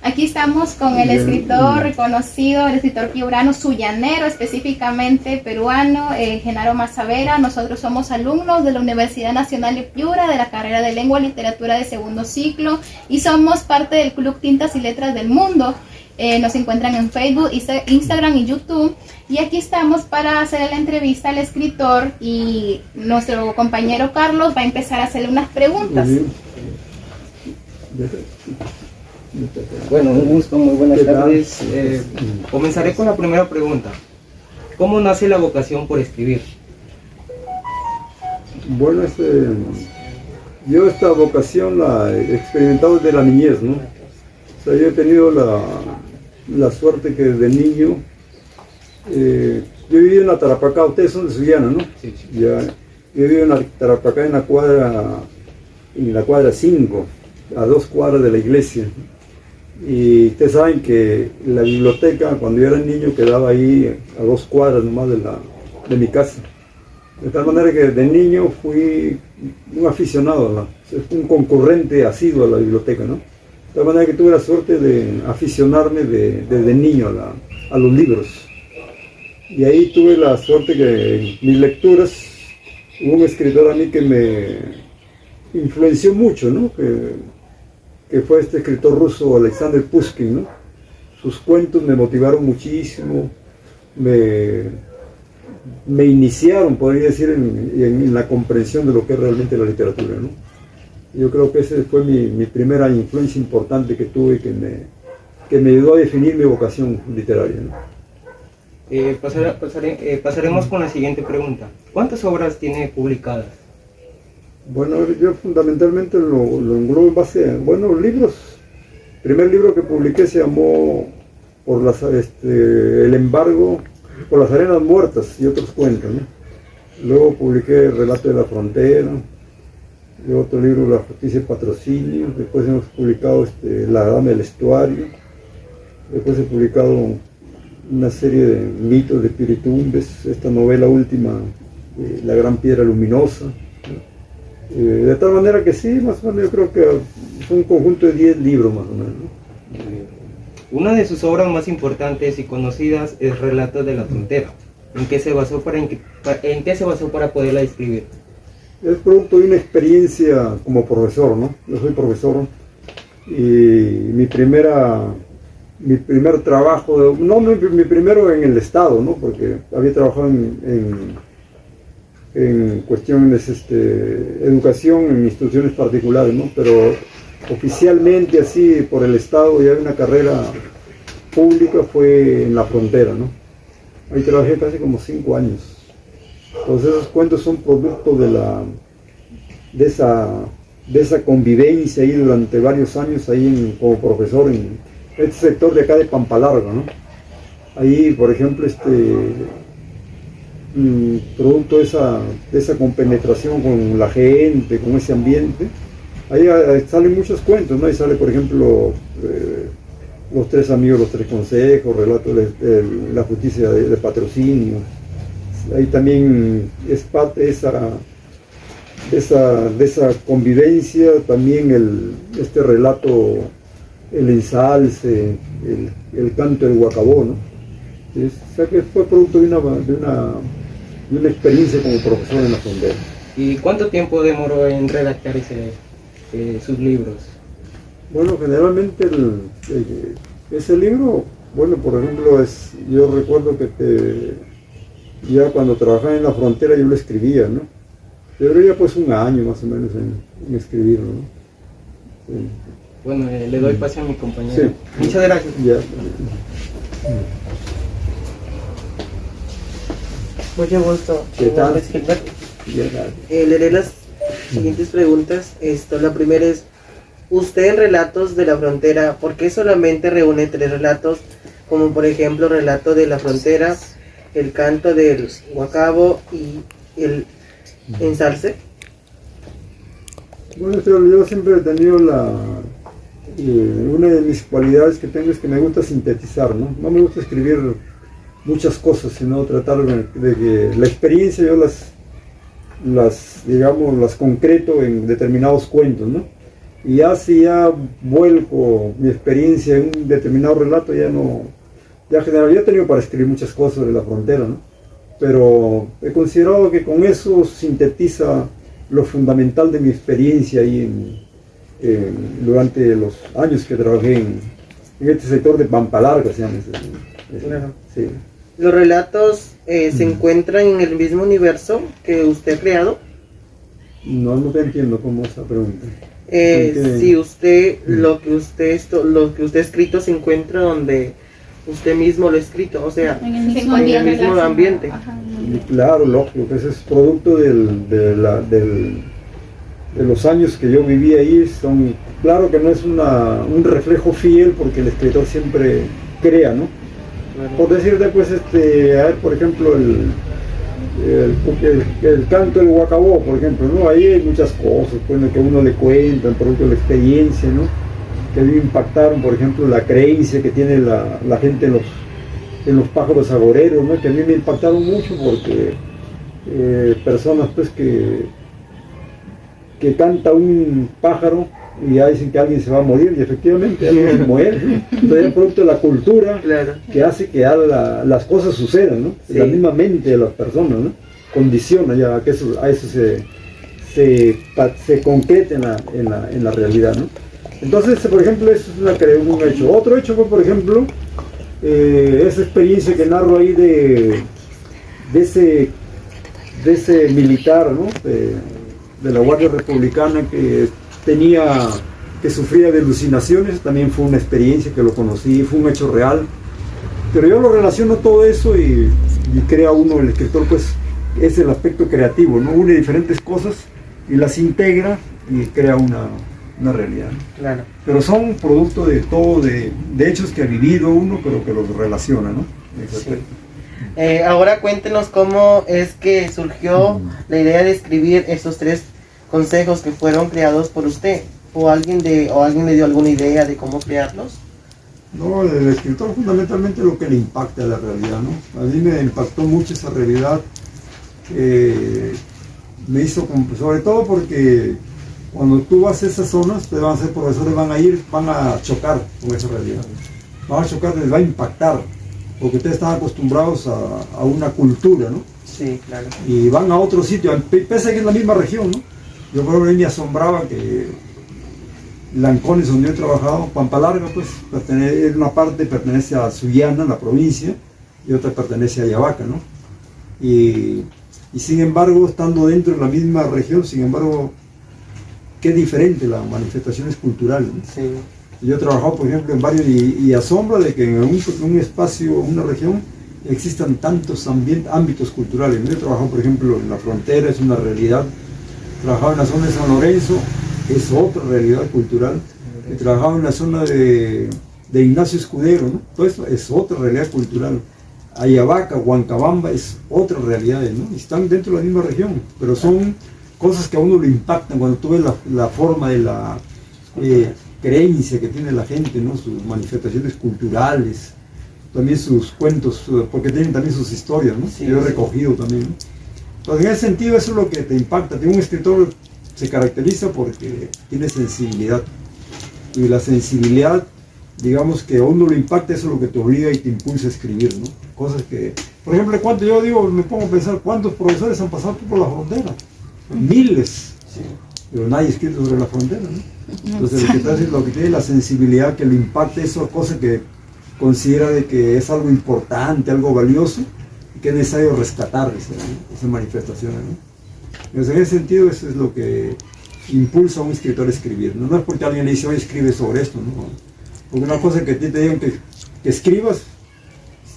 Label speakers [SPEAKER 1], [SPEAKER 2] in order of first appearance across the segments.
[SPEAKER 1] Aquí estamos con el escritor reconocido, el escritor piurano, suyanero específicamente, peruano, Genaro Mazavera. Nosotros somos alumnos de la Universidad Nacional de Piura, de la carrera de Lengua y Literatura de segundo ciclo, y somos parte del Club Tintas y Letras del Mundo. Nos encuentran en Facebook, Instagram y YouTube. Y aquí estamos para hacer la entrevista al escritor, y nuestro compañero Carlos va a empezar a hacerle unas preguntas.
[SPEAKER 2] Bueno, un gusto, muy buenas tardes. Comenzaré con la primera pregunta. ¿Cómo nace la vocación por escribir?
[SPEAKER 3] Bueno, yo esta vocación la he experimentado desde la niñez, ¿no? O sea, yo he tenido la suerte que desde niño, yo he vivido en la Tarapacá, ustedes son de Sullana, ¿no?
[SPEAKER 2] Sí, sí.
[SPEAKER 3] Ya, yo he vivido en la Tarapacá en la cuadra 5, a 2 cuadras de la iglesia. Y ustedes saben que la biblioteca, cuando yo era niño, quedaba ahí a 2 cuadras nomás de mi casa. De tal manera que de niño fui un aficionado, un concurrente asiduo a la biblioteca, ¿no? De tal manera que tuve la suerte de aficionarme desde niño a los libros. Y ahí tuve la suerte que en mis lecturas hubo un escritor a mí que me influenció mucho, ¿no? Que fue este escritor ruso, Alexander Pushkin, ¿no? Sus cuentos me motivaron muchísimo, me iniciaron, podría decir, en la comprensión de lo que es realmente la literatura, ¿no? Yo creo que esa fue mi primera influencia importante que tuve, que me ayudó a definir mi vocación literaria, ¿no?
[SPEAKER 2] Pasaremos con la siguiente pregunta. ¿Cuántas obras tiene publicadas?
[SPEAKER 3] Bueno, yo fundamentalmente lo englobo en base a, bueno, libros. El primer libro que publiqué se llamó El embargo, por las arenas muertas y otros cuentos, ¿no? Luego publiqué El relato de la frontera, luego otro libro, La justicia y patrocinio. Después hemos publicado La dama del estuario. Después he publicado una serie de mitos de Piritumbes, esta novela última, La gran piedra luminosa, ¿no? De tal manera que sí, más o menos yo creo que es un conjunto de 10 libros más o menos, ¿no?
[SPEAKER 2] Una de sus obras más importantes y conocidas es Relatos de la frontera. ¿En qué se basó para poderla escribir?
[SPEAKER 3] Es producto de una experiencia como profesor, ¿no? Yo soy profesor y mi primer trabajo, mi primero en el Estado, ¿no? Porque había trabajado en cuestiones educación en instituciones particulares, ¿no? Pero oficialmente así por el Estado ya una carrera pública fue en la frontera, ¿no? Ahí trabajé casi como 5 años. Entonces esos cuentos son producto de esa convivencia ahí durante varios años ahí como profesor en este sector de acá de Pampalarga, ¿no? Ahí, por ejemplo, producto de esa compenetración con la gente, con ese ambiente, ahí salen muchos cuentos, ¿no? Ahí sale, por ejemplo, Los tres amigos, los tres consejos, Relato de la justicia de patrocinio. Ahí también es parte de esa convivencia, también este relato, el ensalce, el canto del Guacabó, ¿no? O sea que fue producto de una experiencia como profesor en la frontera.
[SPEAKER 2] ¿Y cuánto tiempo demoró en redactar sus libros?
[SPEAKER 3] Bueno, generalmente ese libro, bueno, por ejemplo, yo recuerdo que ya cuando trabajaba en la frontera yo lo escribía, ¿no? Debería pues un año más o menos en escribirlo, ¿no? Sí.
[SPEAKER 2] Bueno, le doy pase a mi compañero.
[SPEAKER 3] Sí.
[SPEAKER 2] Muchas gracias.
[SPEAKER 3] Ya.
[SPEAKER 4] Mucho gusto.
[SPEAKER 3] ¿Qué tal?
[SPEAKER 4] Leeré las siguientes preguntas. La primera es, usted en Relatos de la Frontera, ¿por qué solamente reúne 3 relatos? Como por ejemplo, Relato de la Frontera, El canto del Guacabo y el ensalce.
[SPEAKER 3] Bueno, yo siempre he tenido una de mis cualidades que tengo es que me gusta sintetizar, ¿no? No me gusta escribir muchas cosas, sino tratar de que la experiencia yo las concreto en determinados cuentos, ¿no? Y ya si ya vuelco mi experiencia en un determinado relato, ya no, ya general, ya he tenido para escribir muchas cosas de la frontera, ¿no? Pero he considerado que con eso sintetiza lo fundamental de mi experiencia ahí durante los años que trabajé en este sector de Pampa Larga, se llama ese.
[SPEAKER 4] Claro.
[SPEAKER 3] Sí.
[SPEAKER 4] ¿Los relatos se encuentran en el mismo universo que usted ha creado?
[SPEAKER 3] No te entiendo cómo esa pregunta.
[SPEAKER 4] Si usted, lo que usted ha escrito se encuentra donde usted mismo lo ha escrito, o sea,
[SPEAKER 1] En el
[SPEAKER 4] en
[SPEAKER 1] mismo,
[SPEAKER 4] el mismo ambiente.
[SPEAKER 1] Ajá.
[SPEAKER 3] Y claro, lógico, que ese es producto de los años que yo viví ahí. Claro que no es un reflejo fiel, porque el escritor siempre crea, ¿no?
[SPEAKER 4] Claro.
[SPEAKER 3] Por decirte, pues, a ver, por ejemplo, el canto del Huacabó, por ejemplo, ¿no? Ahí hay muchas cosas, pues, que uno le cuenta, el producto de la experiencia, ¿no? Que a mí me impactaron, por ejemplo, la creencia que tiene la gente en los pájaros agoreros, ¿no? Que a mí me impactaron mucho, porque personas, pues, que canta un pájaro y ya dicen que alguien se va a morir, y efectivamente alguien se muere, ¿no? Entonces es producto de la cultura,
[SPEAKER 4] Claro.
[SPEAKER 3] que hace que ya las cosas sucedan, ¿no?
[SPEAKER 4] Sí.
[SPEAKER 3] La misma mente de las personas, ¿no? Condiciona ya que a eso se concrete en la realidad, ¿no? Entonces, por ejemplo, eso es un hecho. Otro hecho fue, por ejemplo, esa experiencia que narro ahí de ese militar, ¿no? De la Guardia Republicana, que sufría de alucinaciones. También fue una experiencia que lo conocí, fue un hecho real. Pero yo lo relaciono todo eso y crea uno, el escritor, pues, es el aspecto creativo, ¿no? Une diferentes cosas y las integra y crea una realidad, ¿no?
[SPEAKER 4] Claro.
[SPEAKER 3] Pero son producto de todo, de hechos que ha vivido uno, pero que los relaciona, ¿no?
[SPEAKER 4] Sí. Ahora cuéntenos cómo es que surgió la idea de escribir estos 3 consejos que fueron creados por usted, o alguien le dio alguna idea de cómo crearlos.
[SPEAKER 3] No, el escritor fundamentalmente lo que le impacta a la realidad, ¿no? A mí me impactó mucho esa realidad, me hizo, sobre todo porque cuando tú vas a esas zonas, te van a ser profesores, van a chocar con esa realidad, van a chocar, les va a impactar, porque ustedes están acostumbrados a una cultura, ¿no?
[SPEAKER 4] Sí, claro.
[SPEAKER 3] Y van a otro sitio, pese a que es la misma región, ¿no? Yo por ejemplo me asombraba que Lancones, donde yo he trabajado, Pampa Larga, pues, una parte pertenece a Sullana, la provincia, y otra pertenece a Ayabaca, ¿no? Y sin embargo, estando dentro de la misma región, sin embargo, qué diferente las manifestaciones culturales, ¿no?
[SPEAKER 4] Sí.
[SPEAKER 3] Yo he trabajado, por ejemplo, en varios, y asombra de que en un espacio, una región, existan tantos ámbitos culturales. Yo he trabajado, por ejemplo, en la frontera, es una realidad. He trabajado en la zona de San Lorenzo, es otra realidad cultural. He trabajado en la zona de Ignacio Escudero, ¿no? Todo eso es otra realidad cultural. Ayabaca, Huancabamba, es otra realidad, ¿no? Están dentro de la misma región, pero son cosas que a uno le impactan cuando tú ves la forma de la creencia que tiene la gente, ¿no? Sus manifestaciones culturales, también sus cuentos, porque tienen también sus historias, ¿no?
[SPEAKER 4] Sí,
[SPEAKER 3] yo he
[SPEAKER 4] sí.
[SPEAKER 3] recogido también, ¿no? Entonces, en ese sentido, eso es lo que te impacta. Un escritor se caracteriza porque tiene sensibilidad, y la sensibilidad, digamos, que a uno lo impacta, eso es lo que te obliga y te impulsa a escribir, ¿no? Cosas que, por ejemplo, me pongo a pensar, ¿cuántos profesores han pasado por la frontera? Miles,
[SPEAKER 4] Sí.
[SPEAKER 3] pero nadie ha escrito sobre la frontera, ¿no? Entonces lo que tiene la sensibilidad, que le impacta esa cosa que considera de que es algo importante, algo valioso, y que es necesario rescatar esa manifestación, ¿no? Entonces, en ese sentido, eso es lo que impulsa a un escritor a escribir, ¿no? No es porque alguien le dice, oye, escribe sobre esto, ¿no? Porque una cosa que a ti te digan que escribas,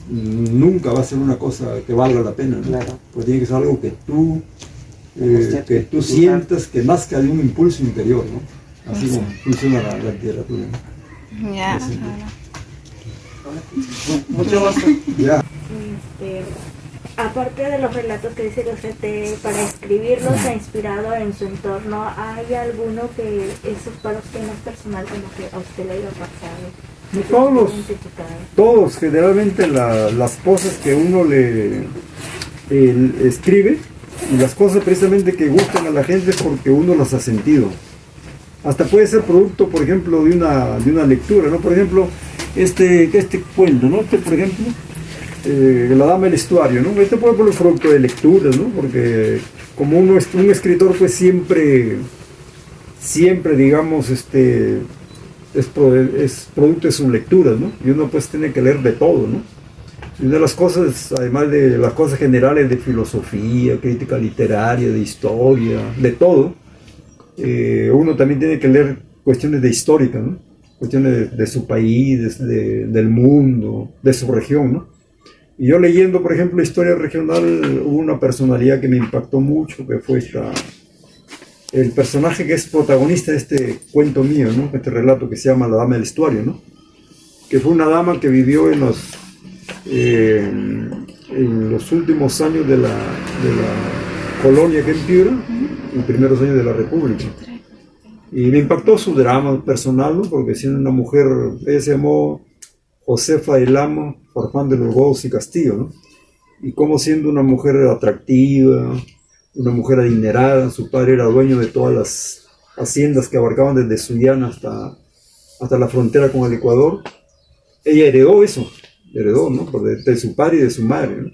[SPEAKER 3] nunca va a ser una cosa que valga la pena, ¿no?
[SPEAKER 4] Claro.
[SPEAKER 3] Pues tiene que ser algo que tú sientas, que nazca de un impulso interior, ¿no? Así como funciona la literatura, ¿no?
[SPEAKER 1] Ya.
[SPEAKER 3] Sí.
[SPEAKER 4] Mucho gusto.
[SPEAKER 3] Ya.
[SPEAKER 5] Aparte de los relatos que dice que usted para escribirlos se ha inspirado en su entorno, ¿hay alguno que eso para usted no es personal, como que a usted le haya pasado?
[SPEAKER 3] Todos, generalmente las cosas que uno le escribe, y las cosas precisamente que gustan a la gente es porque uno las ha sentido. hasta puede ser producto, por ejemplo, de una lectura, ¿no? Por ejemplo, este cuento, ¿no? Por ejemplo, La Dama del Estuario, ¿no? Este puede ser producto de lecturas, ¿no? Porque como un escritor, pues siempre, digamos, es producto de sus lecturas, ¿no? Y uno pues tiene que leer de todo, ¿no? Y una de las cosas, además de las cosas generales de filosofía, crítica literaria, de historia, de todo, uno también tiene que leer cuestiones de histórica, ¿no? Cuestiones de su país, del mundo, de su región, ¿no? Y yo leyendo, por ejemplo, historia regional, hubo una personalidad que me impactó mucho, que fue el personaje que es protagonista de este cuento mío, ¿no? Este relato que se llama La Dama del Estuario, ¿no? Que fue una dama que vivió en los últimos años de la colonia que en Piura, los primeros años de la República. Y me impactó su drama personal, ¿no? Porque siendo una mujer, ella se llamó Josefa del Amo Farfán de los Godos y Castillo, ¿no? Y como siendo una mujer atractiva, una mujer adinerada, su padre era dueño de todas las haciendas que abarcaban desde Sullana hasta la frontera con el Ecuador. Ella heredó, ¿no? De su padre y de su madre, ¿no?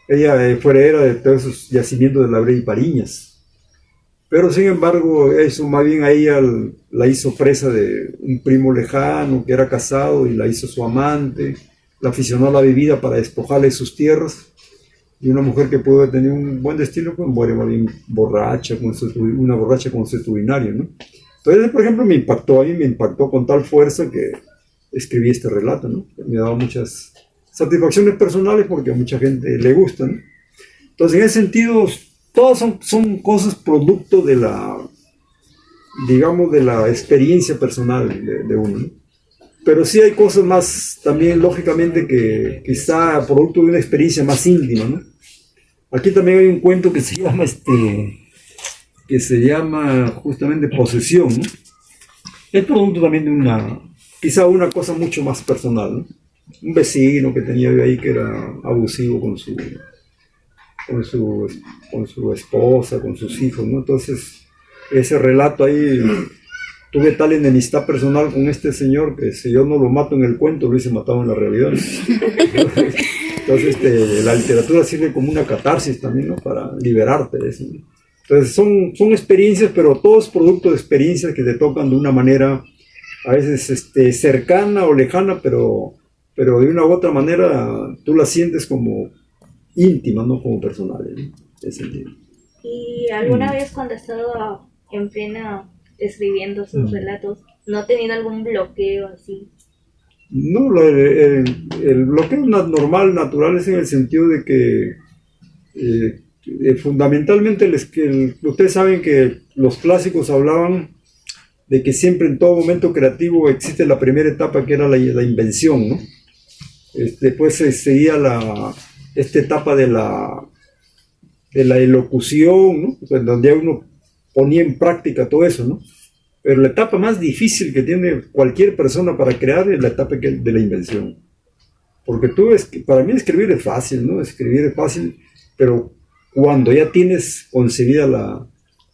[SPEAKER 3] Ella fue heredera de todos esos yacimientos de Labré y Pariñas. Pero sin embargo, eso más bien a ella la hizo presa de un primo lejano que era casado y la hizo su amante, la aficionó a la bebida para despojarle de sus tierras. Y una mujer que pudo tener un buen destino, pues muere más bien borracha, una borracha consuetudinaria, ¿no? Entonces, por ejemplo, a mí me impactó con tal fuerza que escribí este relato, ¿no? Me ha dado muchas satisfacciones personales porque a mucha gente le gusta, ¿no? Entonces, en ese sentido, todas son cosas producto de la experiencia personal de uno, ¿no? Pero sí hay cosas más también, lógicamente, que quizá producto de una experiencia más íntima, ¿no? Aquí también hay un cuento que se llama justamente Posesión, ¿no? Es producto también de quizá una cosa mucho más personal, ¿no? Un vecino que tenía ahí que era abusivo con su esposa, con sus hijos, ¿no? Entonces, ese relato ahí, tuve tal enemistad personal con este señor que si yo no lo mato en el cuento, lo hubiese matado en la realidad, ¿no? Entonces, la literatura sirve como una catarsis también, ¿no? Para liberarte de eso, ¿no? Entonces, son experiencias, pero todo es producto de experiencias que te tocan de una manera a veces cercana o lejana, pero de una u otra manera tú la sientes como íntima, no como personal, ¿no? Ese sentido.
[SPEAKER 5] ¿Y alguna vez cuando ha estado en plena escribiendo sus relatos, no ha tenido algún bloqueo así?
[SPEAKER 3] No, el bloqueo normal, natural, es en el sentido de que fundamentalmente ustedes saben que los clásicos hablaban de que siempre en todo momento creativo existe la primera etapa que era la invención, ¿no? Después seguía esta etapa de la elocución, ¿no? O sea, donde uno ponía en práctica todo eso, ¿no? Pero la etapa más difícil que tiene cualquier persona para crear es la etapa de la invención. Porque para mí escribir es fácil, ¿no? Escribir es fácil, pero cuando ya tienes concebida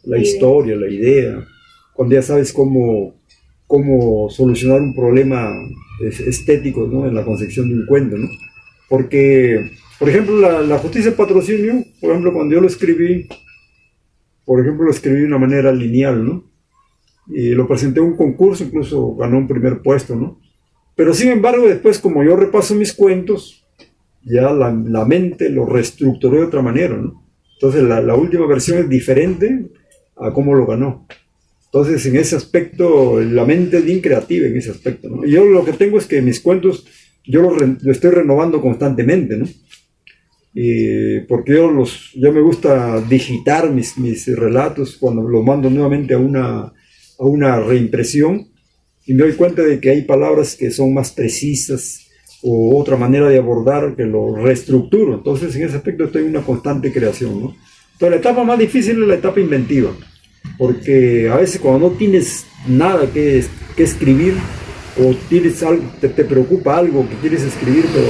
[SPEAKER 3] la historia, la idea, cuando ya sabes cómo solucionar un problema estético, ¿no? En la concepción de un cuento, ¿no? Porque, por ejemplo, la justicia de patrocinio, por ejemplo, cuando yo lo escribí de una manera lineal, ¿no? Y lo presenté a un concurso, incluso ganó un primer puesto, ¿no? Pero sin embargo, después, como yo repaso mis cuentos, ya la mente lo reestructuró de otra manera, ¿no? Entonces la última versión es diferente a cómo lo ganó. Entonces, en ese aspecto, la mente es bien creativa en ese aspecto, ¿no? Y yo lo que tengo es que mis cuentos, yo lo estoy renovando constantemente, ¿no? Porque yo me gusta digitar mis relatos cuando los mando nuevamente a una reimpresión, y me doy cuenta de que hay palabras que son más precisas o otra manera de abordar que lo reestructuro. Entonces, en ese aspecto estoy en una constante creación, ¿no? Entonces, la etapa más difícil es la etapa inventiva, porque a veces cuando no tienes nada que escribir, o tienes algo, te preocupa algo que quieres escribir, pero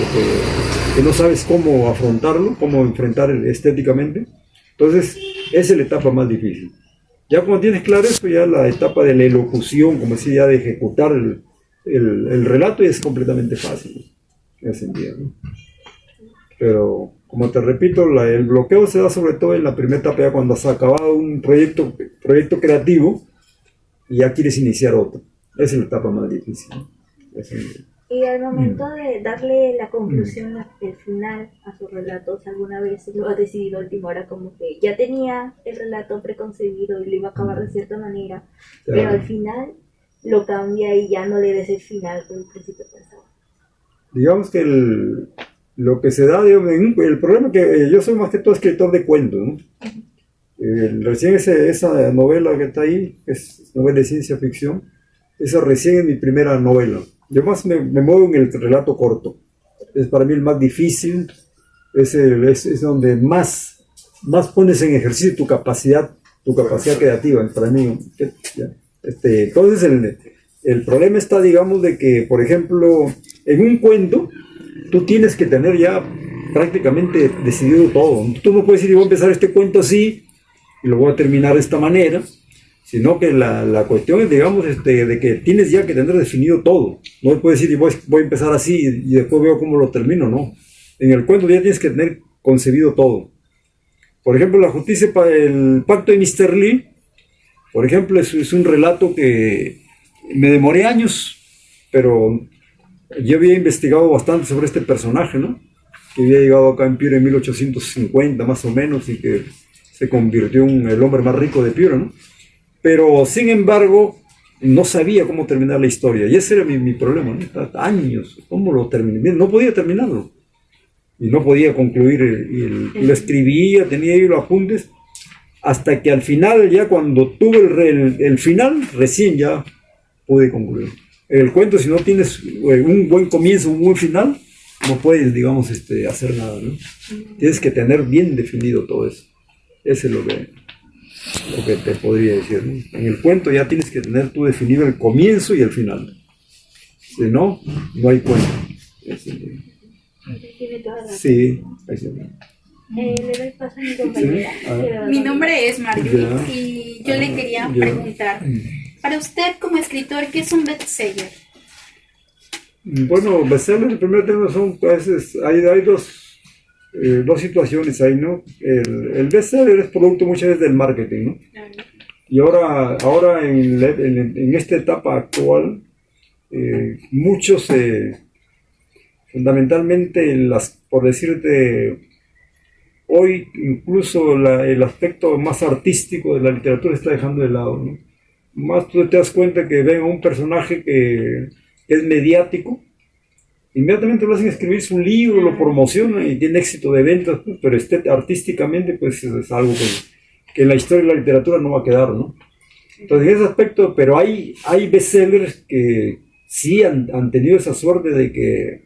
[SPEAKER 3] que no sabes cómo afrontarlo, cómo enfrentar estéticamente, entonces esa es la etapa más difícil. Ya cuando tienes claro eso, ya la etapa de la elocución, como decía, ya de ejecutar el relato es completamente fácil, en ese sentido, ¿no? Pero, como te repito, el bloqueo se da sobre todo en la primera etapa, ya cuando has acabado un proyecto creativo y ya quieres iniciar otro. Esa es la etapa más difícil, ¿no?
[SPEAKER 5] Y al momento de darle la conclusión, el final a sus relatos, ¿alguna vez lo ha decidido a última hora, como que ya tenía el relato preconcebido y lo iba a acabar de cierta manera, pero al final lo cambia y ya no le des el final que al principio pensaba?
[SPEAKER 3] Digamos que lo que se da, digamos, el problema es que yo soy más que todo escritor de cuentos, ¿no? Recién esa novela que está ahí, es novela de ciencia ficción, esa recién es mi primera novela. Yo más me muevo en el relato corto. Es para mí el más difícil, es donde más pones en ejercicio tu capacidad creativa, para mí. Entonces el problema está, digamos, de que, por ejemplo, en un cuento, tú tienes que tener ya prácticamente decidido todo. Tú no puedes decir, yo voy a empezar este cuento así y lo voy a terminar de esta manera, sino que la cuestión es, digamos, de que tienes ya que tener definido todo. No puedes decir, voy a empezar así y después veo cómo lo termino, no. En el cuento ya tienes que tener concebido todo. Por ejemplo, la justicia para el pacto de Mr. Lee, por ejemplo, es un relato que me demoré años, pero yo había investigado bastante sobre este personaje, ¿no? Que había llegado acá en Piura en 1850, más o menos, y que se convirtió en el hombre más rico de Piura, ¿no? Pero, sin embargo, no sabía cómo terminar la historia. Y ese era mi problema, ¿no? Años, ¿cómo lo terminé? No podía terminarlo. Y no podía concluir, lo escribía, tenía ahí los apuntes, hasta que al final, ya cuando tuve el final, recién ya pude concluir. El cuento, si no tienes un buen comienzo, un buen final, no puedes, digamos, hacer nada, ¿no? Tienes que tener bien definido todo eso. Eso es lo que te podría decir, ¿no? En el cuento ya tienes que tener tú definido el comienzo y el final. Si no, no hay cuento.
[SPEAKER 5] Tiene toda la
[SPEAKER 3] Sí, ahí se ve.
[SPEAKER 5] le doy paso a mi compañera.
[SPEAKER 6] Mi nombre es Marjorie y yo le quería preguntar, para usted como escritor, ¿qué es un bestseller?
[SPEAKER 3] Bueno, bestseller, el primer tema son, a veces, hay dos situaciones ahí, ¿no? El bestseller es producto muchas veces del marketing, ¿no? Y ahora en esta etapa actual, muchos, fundamentalmente, por decirte, hoy incluso el aspecto más artístico de la literatura está dejando de lado, ¿no? Más tú te das cuenta que ven a un personaje que es mediático, inmediatamente lo hacen escribir su libro, lo promocionan y tiene éxito de ventas, pues, pero artísticamente pues es algo que en la historia de la literatura no va a quedar, ¿no? Entonces en ese aspecto, pero hay bestsellers que sí han tenido esa suerte de que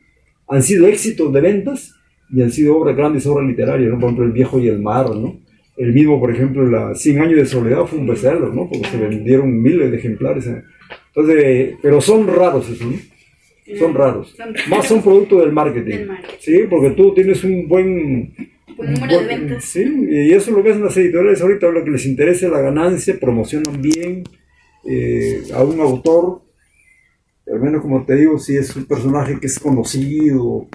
[SPEAKER 3] han sido éxitos de ventas y han sido grandes obras literarias, ¿no? Por ejemplo, El viejo y el mar, ¿no? El mismo, por ejemplo, 100 años de soledad fue un bestseller, ¿no? Porque se vendieron miles de ejemplares. Entonces, pero son raros eso, ¿no? Son raros. Más son producto del marketing. Sí, porque tú tienes un buen
[SPEAKER 6] número de ventas.
[SPEAKER 3] Sí, y eso lo ves en las editoriales ahorita, lo que les interesa es la ganancia, promocionan bien a un autor, al menos como te digo, si es un personaje que es conocido,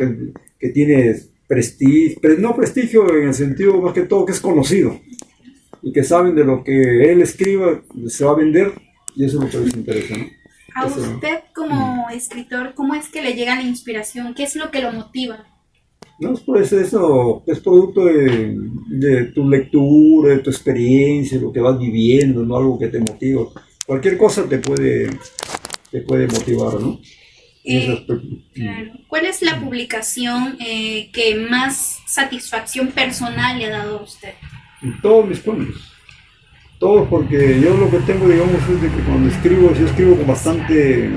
[SPEAKER 3] que tiene prestigio, pero no prestigio en el sentido más que todo que es conocido y que saben de lo que él escriba se va a vender, y eso es lo que les interesa, ¿no?
[SPEAKER 6] A usted como escritor, ¿cómo es que le llega la inspiración? ¿Qué es lo que lo motiva?
[SPEAKER 3] No, pues eso es producto de tu lectura, de tu experiencia, lo que vas viviendo, ¿no? Algo que te motiva. Cualquier cosa te puede motivar, ¿no?
[SPEAKER 6] Claro. ¿Cuál es la publicación que más satisfacción personal le ha dado a usted?
[SPEAKER 3] Todos mis cuentos. Todos, porque yo lo que tengo, digamos, es de que cuando escribo, yo escribo con bastante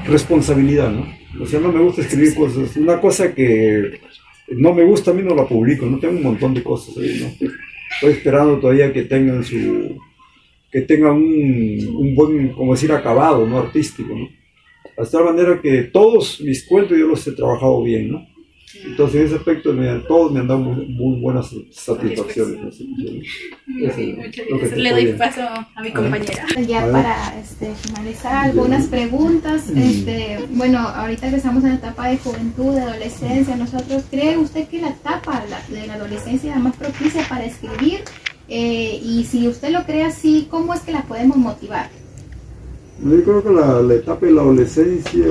[SPEAKER 3] responsabilidad, ¿no? O sea, no me gusta escribir cosas. Una cosa que no me gusta, a mí no la publico, ¿no? Tengo un montón de cosas ahí, ¿no? Estoy esperando todavía que tengan un buen, como decir, acabado, ¿no? Artístico, ¿no? De tal manera que todos mis cuentos yo los he trabajado bien, ¿no? Entonces, en ese aspecto, todos me han dado muy buenas satisfacciones.
[SPEAKER 6] Muchas gracias. Le doy paso a mi compañera.
[SPEAKER 1] Ya para finalizar, algunas preguntas. Bueno, ahorita que estamos en la etapa de juventud, de adolescencia, ¿cree usted que la etapa de la adolescencia es la más propicia para escribir? Y si usted lo cree así, ¿cómo es que la podemos motivar?
[SPEAKER 3] Yo creo que la etapa de la adolescencia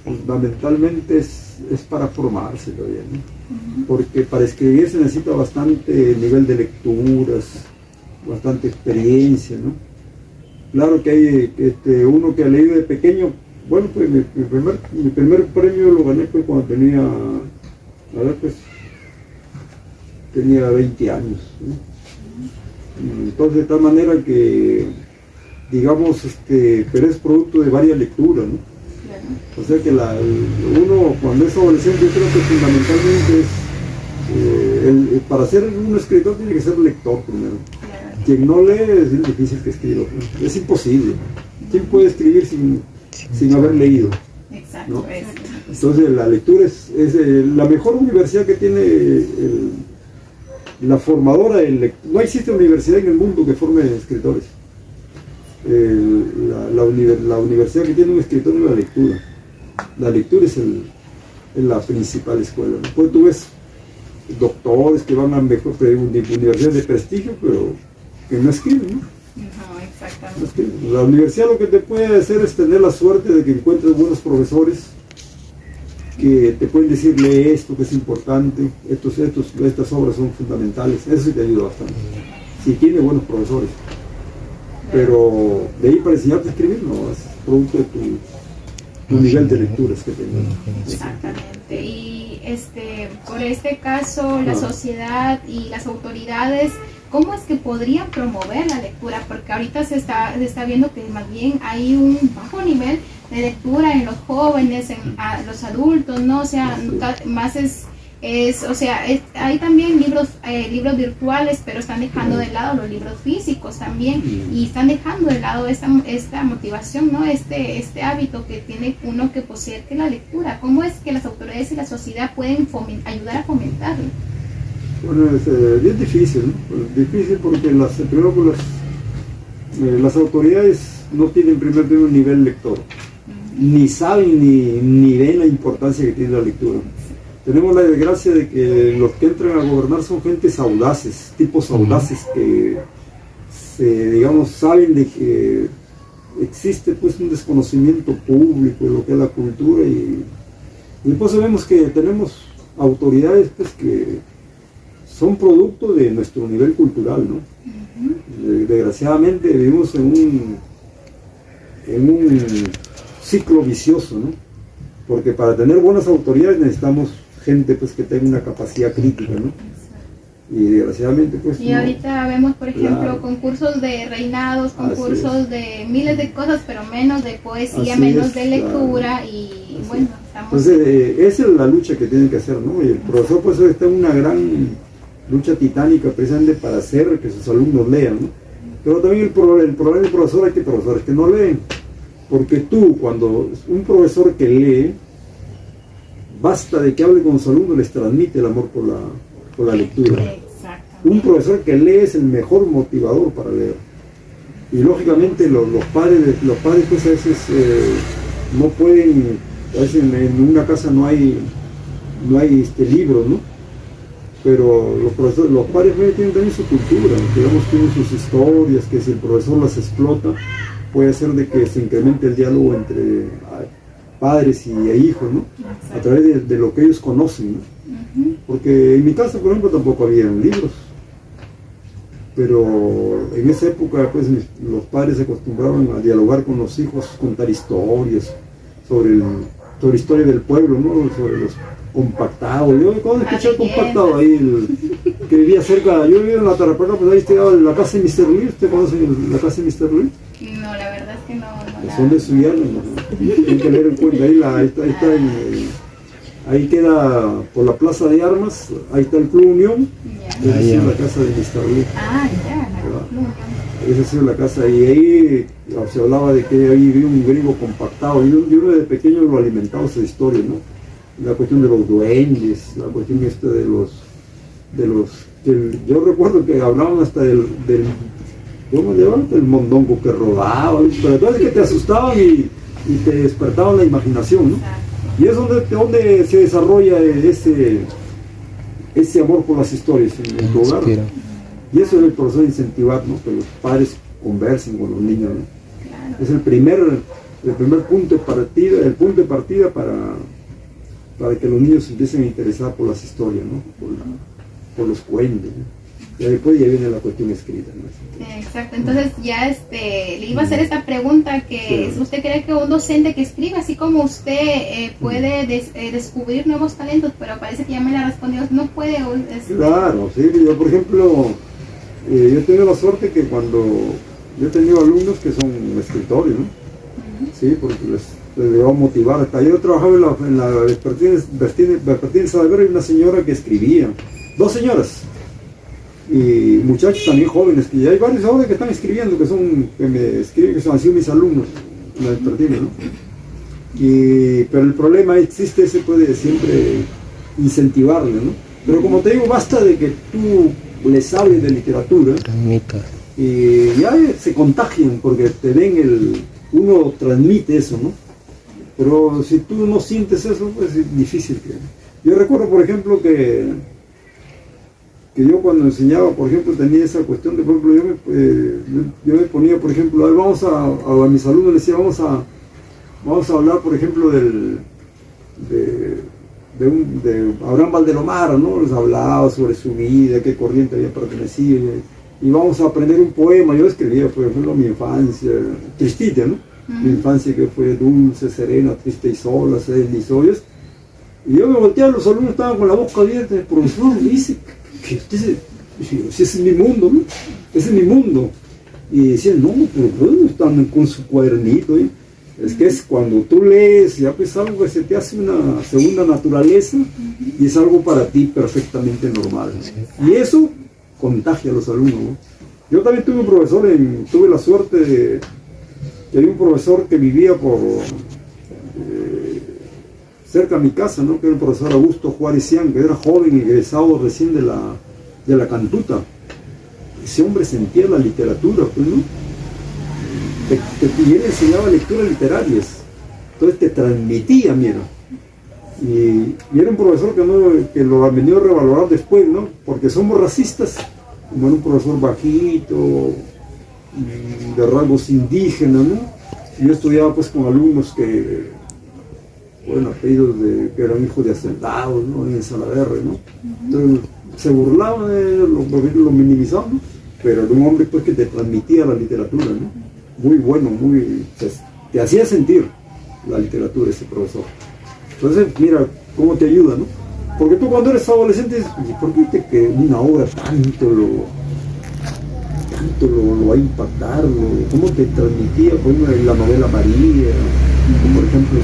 [SPEAKER 3] fundamentalmente es para formarse todavía, ¿no? Porque para escribir se necesita bastante nivel de lecturas, bastante experiencia, ¿no? Claro que hay uno que ha leído de pequeño. Bueno, pues mi primer premio lo gané pues cuando tenía 20 años, ¿no? Entonces, de tal manera que, digamos, pero es producto de varias lecturas, ¿no? O sea que uno cuando es adolescente, yo creo que fundamentalmente es, para ser un escritor tiene que ser lector primero. Quien no lee es difícil que escriba, ¿no? Es imposible. ¿Quién puede escribir sin haber leído?
[SPEAKER 1] Exacto,
[SPEAKER 3] ¿no? Entonces la lectura es la mejor universidad que tiene la formadora del lector. No existe universidad en el mundo que forme escritores. La universidad que tiene un escritor es la lectura. La lectura es la principal escuela, ¿no? Pues tú ves doctores que van a universidades de prestigio, pero que no escriben, ¿no?
[SPEAKER 1] No, exactamente.
[SPEAKER 3] No escriben. La universidad lo que te puede hacer es tener la suerte de que encuentres buenos profesores que te pueden decir, lee esto que es importante, estas obras son fundamentales. Eso sí te ayuda bastante. Si tienes buenos profesores. Pero de ahí para enseñarte a escribir, no, es producto de tu nivel de lecturas que tengas.
[SPEAKER 1] Exactamente. Y por este caso, la sociedad y las autoridades, ¿cómo es que podrían promover la lectura? Porque ahorita se está viendo que más bien hay un bajo nivel de lectura en los jóvenes, en los adultos, ¿no? O sea, más hay también libros virtuales, pero están dejando de lado los libros físicos también, y están dejando de lado esta motivación, ¿no? Este hábito que tiene uno que poseer, que es la lectura. ¿Cómo es que las autoridades y la sociedad pueden ayudar a fomentarlo?
[SPEAKER 3] Bueno, es bien difícil, ¿no? Difícil porque las autoridades no tienen primero un nivel lector, ni saben ni ven la importancia que tiene la lectura. Tenemos la desgracia de que los que entran a gobernar son gentes audaces, tipos audaces que digamos, saben de que existe pues un desconocimiento público de lo que es la cultura, y después vemos que tenemos autoridades pues que son producto de nuestro nivel cultural, ¿no? Desgraciadamente vivimos en un ciclo vicioso, ¿no? Porque para tener buenas autoridades necesitamos gente pues que tenga una capacidad crítica, ¿no? Y desgraciadamente pues
[SPEAKER 1] y ahorita vemos, por ejemplo, concursos de reinados, concursos de miles de cosas, pero menos de poesía, menos de lectura, y bueno, estamos...
[SPEAKER 3] Entonces esa es la lucha que tienen que hacer, ¿no? Y el profesor pues está en una gran lucha titánica precisamente para hacer que sus alumnos lean, ¿no? Pero también el problema del profesor, hay que profesores que no leen, porque cuando un profesor que lee, basta de que hable con sus alumnos, les transmite el amor por la lectura. Un profesor que lee es el mejor motivador para leer. Y lógicamente los padres pues a veces no pueden, a veces en una casa no hay libros, ¿no? Pero los padres tienen también su cultura, digamos, tienen sus historias, que si el profesor las explota, puede hacer de que se incremente el diálogo entre padres y hijos, ¿no? A través de lo que ellos conocen, ¿no? Porque en mi casa, por ejemplo, tampoco había libros, pero en esa época pues los padres se acostumbraban a dialogar con los hijos, contar historias sobre historia del pueblo, ¿no? Sobre los compactados. Yo cuando escuché el compactado ahí, que vivía cerca, yo vivía en la Tarapacá, pues ahí estaba la casa de Mr. Lee. ¿Usted conoce la casa de Mr. Lee?
[SPEAKER 1] No, la verdad es que no.
[SPEAKER 3] Son de Suyana, ¿no? Tienen que leer en cuenta, ahí queda por la Plaza de Armas, ahí está el Club Unión, esa ha sido la casa de Mr. Lee. Esa ha sido la casa, y ahí se hablaba de que ahí vivía un gringo compactado, y uno de pequeño lo alimentaba esa historia, ¿no? la cuestión de los duendes, la cuestión esta yo recuerdo que hablaban hasta del ¿cómo le llaman? El mondongo que rodaba, pero entonces que te asustaban y te despertaban la imaginación, ¿no? Y es donde se desarrolla ese amor por las historias en tu hogar. Y eso es el proceso de incentivar, ¿no? Que los padres conversen con los niños, ¿no?
[SPEAKER 1] Claro.
[SPEAKER 3] Es el primer punto de partida para que los niños se empiecen a interesar por las historias, ¿no? Por los cuentos, ¿no? Y después ya viene la cuestión escrita, ¿no?
[SPEAKER 1] Exacto, entonces ya le iba a hacer esta pregunta, que si usted cree que un docente que escribe, así como usted puede descubrir nuevos talentos, pero parece que ya me la respondió, no puede.
[SPEAKER 3] Claro, sí, yo por ejemplo, yo he tenido la suerte que cuando yo he tenido alumnos que son escritores, ¿no? Sí, porque les debo motivar. Hasta yo trabajaba en la vespertina de Salaverry, una señora que escribía, 2 señoras, y muchachos también jóvenes, que ya hay varios ahora que están escribiendo, que me escriben, que son así mis alumnos en la vespertina, ¿no? Pero el problema existe, se puede siempre incentivarle, ¿no? Pero como te digo, basta de que tú les hables de literatura y ya se contagian, porque te ven uno transmite eso, ¿no? Pero si tú no sientes eso, pues es difícil. Yo recuerdo, por ejemplo, que yo cuando enseñaba, por ejemplo, tenía esa cuestión de, por ejemplo, yo me ponía, por ejemplo, vamos a mis alumnos les decía, vamos a hablar, por ejemplo, de Abraham Valdelomar, ¿no? Les hablaba sobre su vida, qué corriente había pertenecido, y vamos a aprender un poema. Yo escribía, por ejemplo, mi infancia, tristita, ¿no? Mi infancia que fue dulce, serena, triste y sola, se deslizó. Y yo me volteaba, los alumnos estaban con la boca abierta, el profesor dice que ese es mi mundo, ¿no? Ese es mi mundo. Y decían, no, pero bueno, están con su cuadernito, ¿eh? Es que es cuando tú lees, ya pues algo que se te hace una segunda naturaleza y es algo para ti perfectamente normal, ¿no? Y eso contagia a los alumnos, ¿no? Yo también tuve un profesor, tuve la suerte de que había un profesor que vivía cerca de mi casa, ¿no? Que era el profesor Augusto Juárez Cian, que era joven y egresado recién de la Cantuta. Ese hombre sentía la literatura, pues, ¿no? Y él enseñaba lecturas literarias, entonces te transmitía, mira. Y era un profesor que lo han venido a revalorar después, ¿no? Porque somos racistas, como era un profesor bajito, de rasgos indígenas, ¿no? Y yo estudiaba pues con alumnos que apellidos que eran hijos de hacendados, ¿no? En Salaverry, ¿no? Entonces se burlaban de lo minimizaban, ¿no? Pero era un hombre pues que te transmitía la literatura, ¿no? Muy bueno, te hacía sentir la literatura ese profesor. Entonces, mira cómo te ayuda, ¿no? Porque tú cuando eres adolescente dices, ¿por qué que una obra tanto lo va a impactar? ¿Cómo te transmitía, por ejemplo, la novela María? Por ejemplo,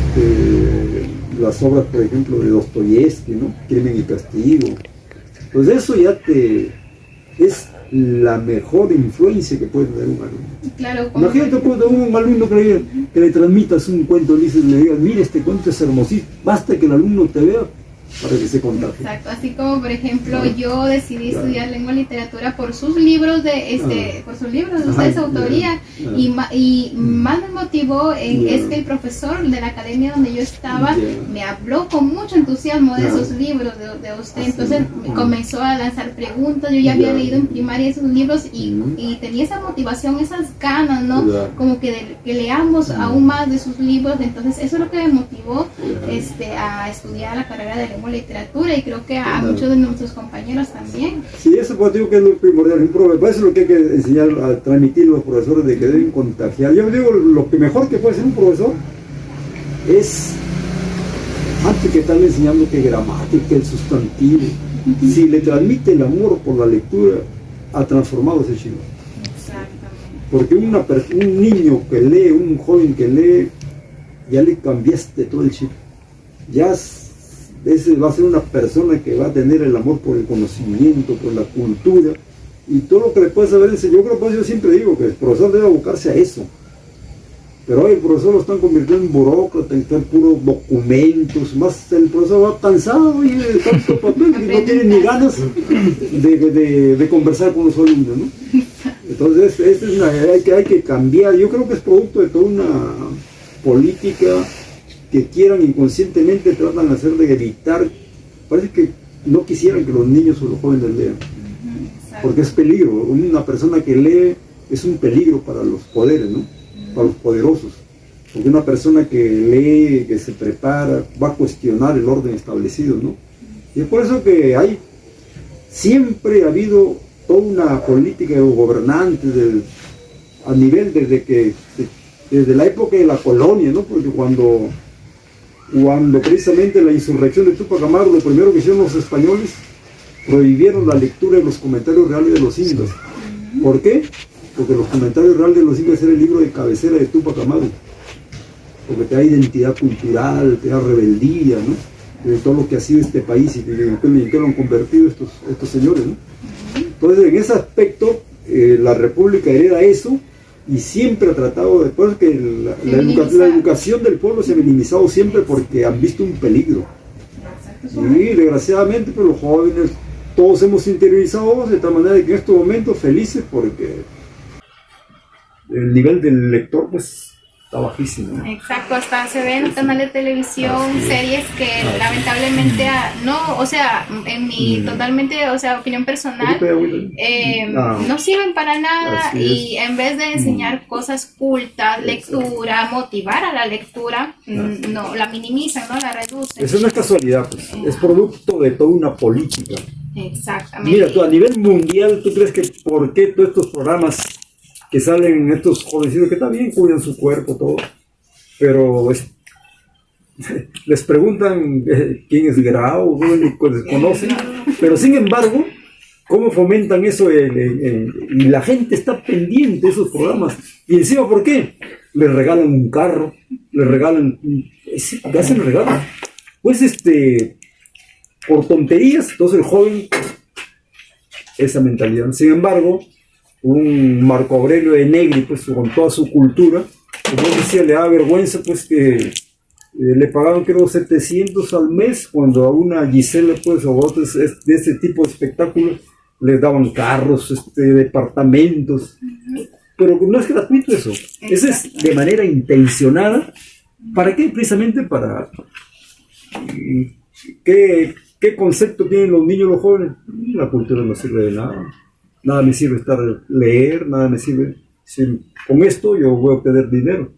[SPEAKER 3] las obras, por ejemplo, de Dostoyevsky, ¿no? Crimen y Castigo. Pues eso ya es la mejor influencia que puede tener un alumno.
[SPEAKER 1] Claro,
[SPEAKER 3] Imagínate pues, un alumno que le transmitas un cuento, le digas, mira, este cuento es hermosísimo, basta que el alumno te vea para que se contagie.
[SPEAKER 1] Exacto, así como por ejemplo yo decidí estudiar lengua y literatura por sus libros de ustedes, autoría, y más me motivó es que el profesor de la academia donde yo estaba me habló con mucho entusiasmo de esos libros de usted, entonces comenzó a lanzar preguntas. Yo ya había leído en primaria esos libros y tenía esa motivación, esas ganas, ¿no? Como que leamos aún más de sus libros. Entonces eso es lo que me motivó a estudiar la carrera de lengua y literatura, y creo que a muchos de nuestros compañeros también.
[SPEAKER 3] Sí, eso pues digo que es lo primordial, eso es lo que hay que enseñar a transmitir a los profesores, de que deben contagiar. Yo digo, lo que mejor que puede ser un profesor es, antes que estarle enseñando que gramática, el sustantivo, si le transmite el amor por la lectura, ha transformado ese chico.
[SPEAKER 1] Exactamente.
[SPEAKER 3] Porque un niño que lee, un joven que lee, ya le cambiaste todo el chip. Ya ese va a ser una persona que va a tener el amor por el conocimiento, por la cultura, y todo lo que le puede saber enseñar. Yo creo que yo siempre digo que el profesor debe abocarse a eso, Pero hoy el profesor lo están convirtiendo en burócrata, en estar puros documentos, más el profesor va cansado y de tanto papel y no tiene ni ganas de conversar con los alumnos, ¿no? Entonces, hay que cambiar. Yo creo que es producto de toda una política que quieran inconscientemente tratan de hacer de evitar. Parece que no quisieran que los niños o los jóvenes lean, porque es peligro. Una persona que lee es un peligro para los poderes, ¿no? Para los poderosos, porque una persona que lee, que se prepara, va a cuestionar el orden establecido, ¿no? Y es por eso que siempre ha habido toda una política de los gobernantes a nivel desde la época de la colonia, ¿no? Porque cuando precisamente la insurrección de Túpac Amaru, lo primero que hicieron los españoles, prohibieron la lectura de los comentarios reales de los indios. ¿Por qué? Porque los comentarios reales de los indios era el libro de cabecera de Túpac Amaru, porque te da identidad cultural, te da rebeldía, ¿no? De todo lo que ha sido este país y en qué lo han convertido estos señores, ¿no? Entonces, en ese aspecto, la República hereda eso y siempre ha tratado, después que la educación del pueblo se ha minimizado siempre porque han visto un peligro. Y desgraciadamente, pues los jóvenes, todos hemos interiorizado de tal manera que en estos momentos felices porque el nivel del lector pues está bajísimo.
[SPEAKER 1] Exacto, hasta se ven canales de televisión, series que lamentablemente en mi totalmente, opinión personal, no sirven para nada y en vez de enseñar cosas cultas, lectura, motivar a la lectura, no la minimizan, no la reducen.
[SPEAKER 3] Eso no es casualidad, pues, es producto de toda una política.
[SPEAKER 1] Exactamente.
[SPEAKER 3] Mira, tú a nivel mundial, ¿tú crees que por qué todos estos programas que salen estos jovencitos que también cuidan su cuerpo, todo, pero les preguntan quién es Grau, no les conocen, pero sin embargo, ¿cómo fomentan eso? Y la gente está pendiente de esos programas, y encima, ¿por qué? Les regalan un carro, les regalan, ¿qué hacen regalos? Pues por tonterías, entonces el joven, esa mentalidad. Sin embargo, un Marco Aurelio de Negri, pues con toda su cultura, como decía, le da vergüenza pues que le pagaban creo 700 al mes, cuando a una Gisela pues o otros de ese tipo de espectáculos les daban carros, departamentos, pero no es gratuito eso, eso es de manera intencionada. ¿Para qué? Precisamente para ¿qué concepto tienen los niños y los jóvenes? La cultura no sirve de nada. Nada me sirve leer, nada me sirve. Con esto yo voy a obtener dinero.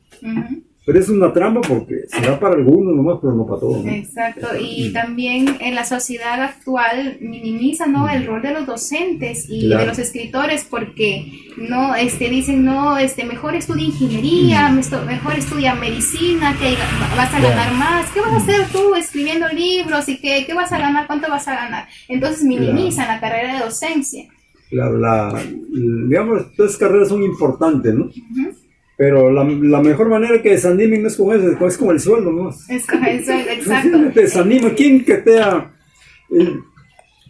[SPEAKER 3] Pero es una trampa porque será para algunos nomás, pero no para todos, ¿no?
[SPEAKER 1] Exacto, y también en la sociedad actual minimiza, ¿no?, el rol de los docentes y de los escritores, porque no dicen, no, mejor estudia ingeniería, mejor estudia medicina, que vas a ganar más. ¿Qué vas a hacer tú escribiendo libros? ¿Y qué vas a ganar? ¿Cuánto vas a ganar? Entonces minimizan la carrera de docencia. Claro,
[SPEAKER 3] digamos, todas las carreras son importantes, ¿no? Pero la mejor manera que desanimen no es con eso, es con el sueldo, ¿no? Es con el sueldo, exacto. Te desanima, ¿quién que te va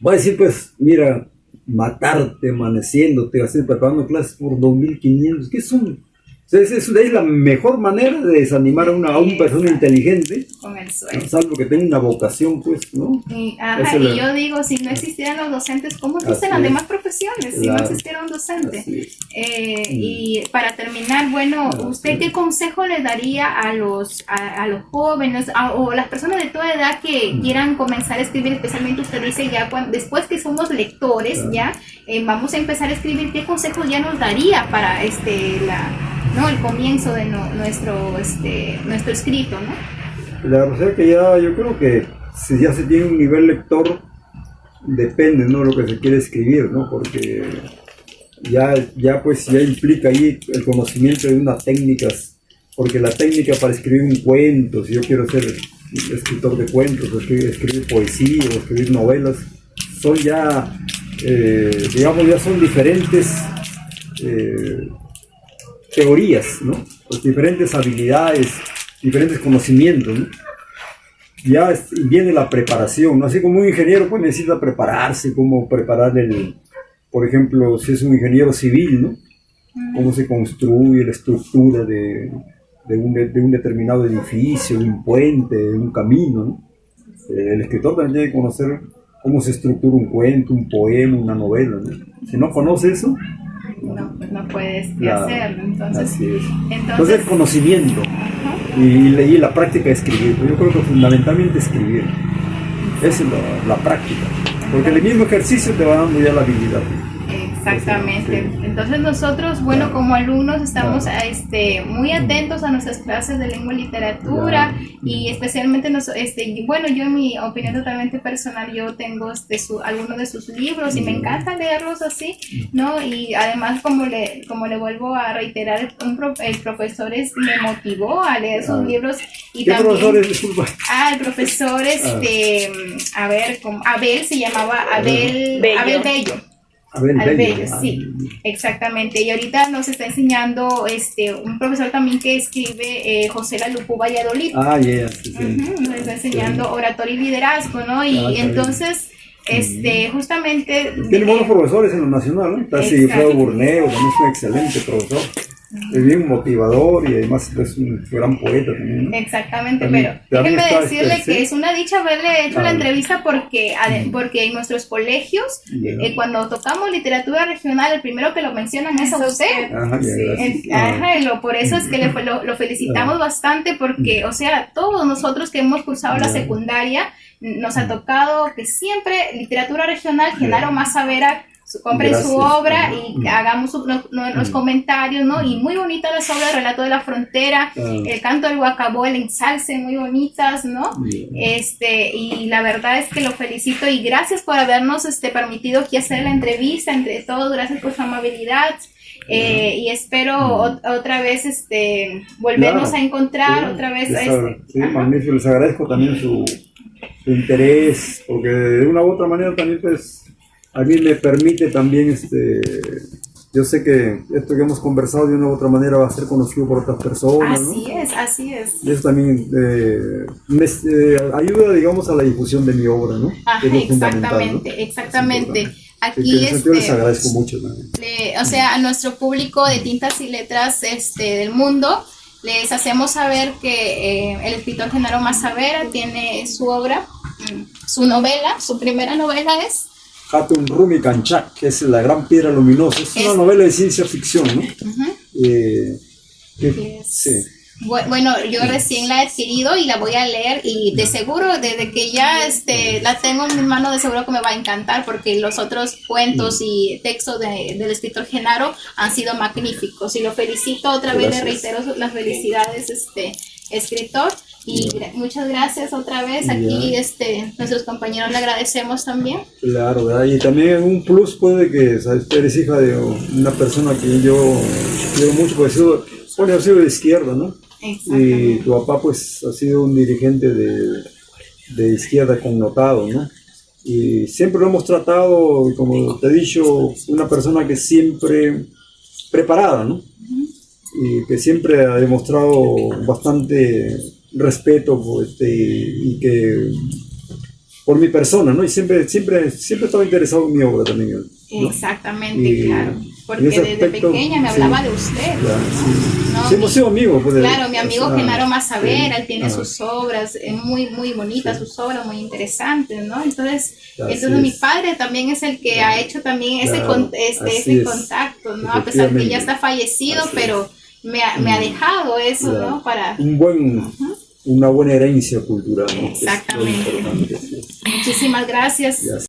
[SPEAKER 3] a decir, pues, mira, matarte, amaneciéndote, así, preparando clases por 2.500? ¿Qué son? Es la mejor manera de desanimar a una persona inteligente, con el sueño, salvo que tenga una vocación, pues, ¿no?
[SPEAKER 1] Y yo digo, si no existieran los docentes, ¿cómo existen las demás profesiones? Si no existiera un docente. Y para terminar, bueno, ¿usted qué consejo le daría a los jóvenes o las personas de toda edad que quieran comenzar a escribir? Especialmente usted dice ya, después que somos lectores, ya vamos a empezar a escribir. ¿Qué consejo ya nos daría para el comienzo de nuestro escrito, ¿no?
[SPEAKER 3] La verdad es que yo creo que si ya se tiene un nivel lector, depende, ¿no?, lo que se quiere escribir, ¿no? Porque ya implica ahí el conocimiento de unas técnicas, porque la técnica para escribir un cuento, si yo quiero ser escritor de cuentos, o escribir poesía, o escribir novelas, son ya, ya son diferentes teorías, ¿no? Pues diferentes habilidades, diferentes conocimientos, ¿no? Ya viene la preparación, ¿no? Así como un ingeniero pues necesita prepararse, como preparar por ejemplo, si es un ingeniero civil, ¿no? Cómo se construye la estructura de de un determinado edificio, de un puente, de un camino, ¿no? El escritor también tiene que conocer cómo se estructura un cuento, un poema, una novela, ¿no? Si no conoce eso,
[SPEAKER 1] No, pues no puedes hacerlo. Entonces,
[SPEAKER 3] así es. Entonces el conocimiento y la práctica de escribir. Yo creo que fundamentalmente escribir. Esa es la práctica. Porque el mismo ejercicio te va dando ya la habilidad.
[SPEAKER 1] Exactamente.
[SPEAKER 3] Sí.
[SPEAKER 1] Entonces nosotros, bueno, como alumnos estamos muy atentos a nuestras clases de lengua y literatura y especialmente, bueno, yo en mi opinión totalmente personal, yo tengo algunos de sus libros y me encanta leerlos así, ¿no? Y además, como le vuelvo a reiterar, el profesor me motivó a leer sus libros. Y
[SPEAKER 3] ¿Qué
[SPEAKER 1] también,
[SPEAKER 3] profesor es? Disculpa.
[SPEAKER 1] el profesor, Abel, se llamaba Abel Bello. Al Bello, sí, exactamente. Y ahorita nos está enseñando un profesor también que escribe, José Lalupú Valladolid.
[SPEAKER 3] Sí.
[SPEAKER 1] Nos está enseñando oratoria y liderazgo, ¿no? Y entonces, justamente...
[SPEAKER 3] Tiene buenos profesores en lo nacional, ¿no? Está Sigifredo Burneo, también es un excelente profesor. Es bien motivador y además es un gran poeta también, ¿no?
[SPEAKER 1] Exactamente,
[SPEAKER 3] también,
[SPEAKER 1] pero déjeme
[SPEAKER 3] está
[SPEAKER 1] decirle que es una dicha haberle hecho la entrevista porque en nuestros colegios, cuando tocamos literatura regional, el primero que lo mencionan es a usted. Por eso es que lo felicitamos bastante porque, o sea, todos nosotros que hemos cursado la secundaria, nos ha tocado que siempre literatura regional, Genaro Mazavera, compren su obra y hagamos los comentarios, ¿no? Y muy bonitas las obras, El relato de la frontera, El canto del guacabó, El ensalce, muy bonitas, ¿no? Y la verdad es que lo felicito y gracias por habernos permitido aquí hacer la entrevista entre todos, gracias por su amabilidad. Y espero otra vez volvernos a encontrar otra vez.
[SPEAKER 3] Magnífico, les agradezco también su interés, porque de una u otra manera también pues a mí me permite también, yo sé que esto que hemos conversado de una u otra manera va a ser conocido por otras personas, ¿no?
[SPEAKER 1] Así es.
[SPEAKER 3] Y eso también me ayuda, digamos, a la difusión de mi obra, ¿no?
[SPEAKER 1] Exactamente. Aquí,
[SPEAKER 3] yo les agradezco mucho, ¿no?
[SPEAKER 1] A nuestro público de Tintas y Letras del mundo, les hacemos saber que el escritor Genaro Mazavera tiene su obra, su primera novela es
[SPEAKER 3] Hatun Rumi Kanchak, que es La Gran Piedra Luminosa. Es una novela de ciencia ficción, ¿no? Sí.
[SPEAKER 1] Bueno, yo recién la he adquirido y la voy a leer y de seguro, desde que ya la tengo en mis manos, de seguro que me va a encantar porque los otros cuentos y textos del escritor Genaro han sido magníficos y lo felicito otra vez, le reitero las felicidades, escritor. Y muchas gracias otra vez. Aquí nuestros compañeros le agradecemos también.
[SPEAKER 3] Claro, ¿verdad? Y también un plus puede que, ¿sabes? Tú eres hija de una persona que yo quiero mucho, porque ha sido de izquierda, ¿no? Y tu papá pues ha sido un dirigente de izquierda connotado, ¿no? Y siempre lo hemos tratado, como te he dicho, una persona que siempre preparada, ¿no? Y que siempre ha demostrado bastante respeto y que por mi persona, ¿no? Y siempre estaba interesado en mi obra también, ¿no?
[SPEAKER 1] Exactamente, claro. Porque desde pequeña me hablaba de usted.
[SPEAKER 3] Claro,
[SPEAKER 1] ¿no?
[SPEAKER 3] Sí, hemos sido amigos. Pues,
[SPEAKER 1] claro, mi amigo Genaro Mazavera, él tiene sus obras, muy, muy bonitas, sus obras muy interesantes, ¿no? Entonces mi padre también es el que ha hecho también ese contacto, ¿no? A pesar que ya está fallecido, pero me ha dejado eso, ¿no? Para
[SPEAKER 3] una buena herencia cultural, ¿no?
[SPEAKER 1] Exactamente. Muchísimas gracias.